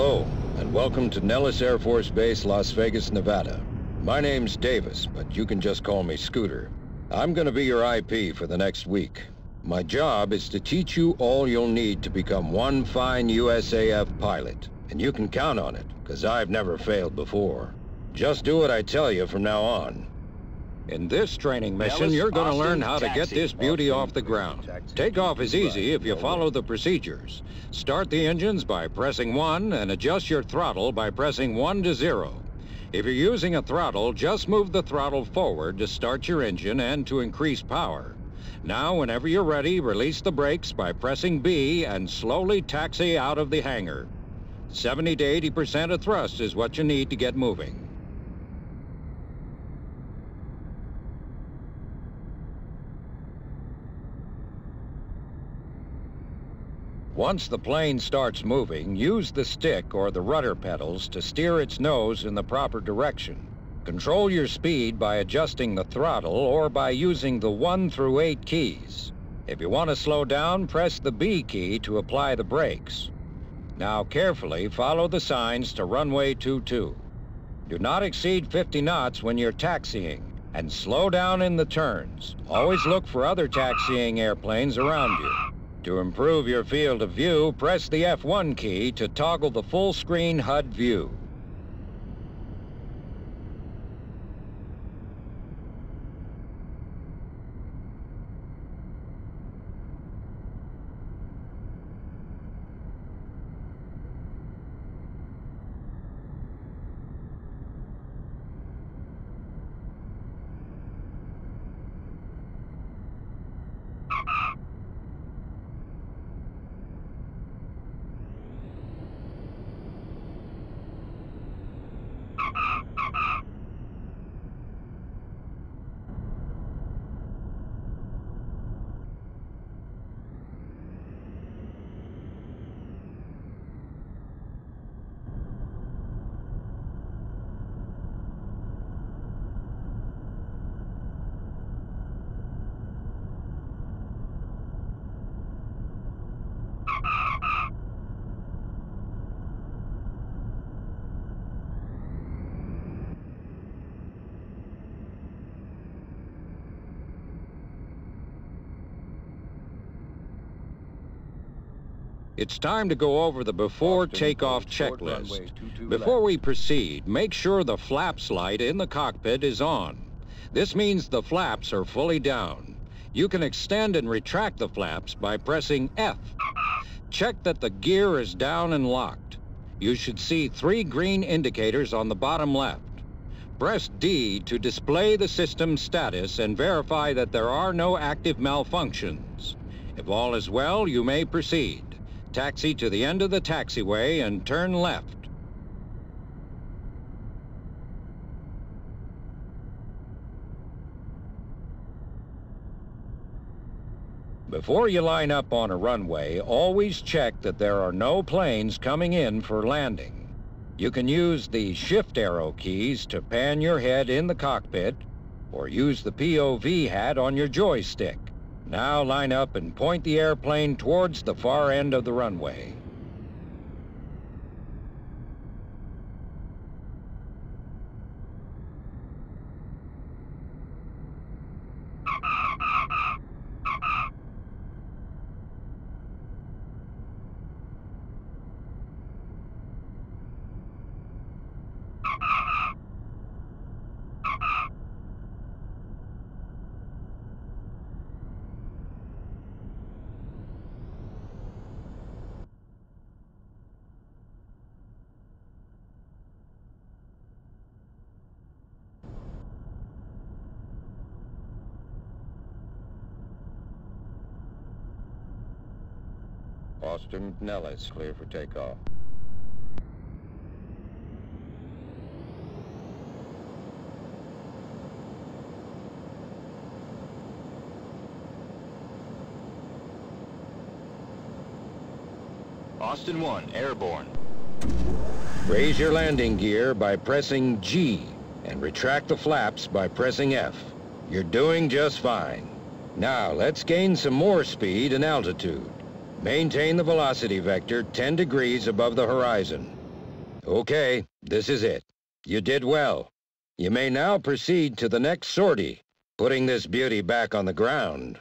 Hello, and welcome to Nellis Air Force Base, Las Vegas, Nevada. My name's Davis, but you can just call me Scooter. I'm gonna be your IP for the next week. My job is to teach you all you'll need to become one fine USAF pilot. And you can count on it, because I've never failed before. Just do what I tell you from now on. In this training mission, you're going to learn how to get this beauty off the ground. Takeoff is easy if you follow the procedures. Start the engines by pressing 1 and adjust your throttle by pressing 1 to 0. If you're using a throttle, just move the throttle forward to start your engine and to increase power. Now, whenever you're ready, release the brakes by pressing B and slowly taxi out of the hangar. 70 to 80% of thrust is what you need to get moving. Once the plane starts moving, use the stick or the rudder pedals to steer its nose in the proper direction. Control your speed by adjusting the throttle or by using the 1 through 8 keys. If you want to slow down, press the B key to apply the brakes. Now carefully follow the signs to runway 22. Do not exceed 50 knots when you're taxiing, and slow down in the turns. Always look for other taxiing airplanes around you. To improve your field of view, press the F1 key to toggle the full-screen HUD view. It's time to go over the before takeoff checklist. Before we proceed, make sure the flaps light in the cockpit is on. This means the flaps are fully down. You can extend and retract the flaps by pressing F. Check that the gear is down and locked. You should see 3 green indicators on the bottom left. Press D to display the system status and verify that there are no active malfunctions. If all is well, you may proceed. Taxi to the end of the taxiway and turn left. Before you line up on a runway, always check that there are no planes coming in for landing. You can use the shift arrow keys to pan your head in the cockpit, or use the POV hat on your joystick. Now line up and point the airplane towards the far end of the runway. Austin, Nellis, clear for takeoff. Austin 1, airborne. Raise your landing gear by pressing G and retract the flaps by pressing F. You're doing just fine. Now let's gain some more speed and altitude. Maintain the velocity vector 10 degrees above the horizon. Okay, this is it. You did well. You may now proceed to the next sortie, putting this beauty back on the ground.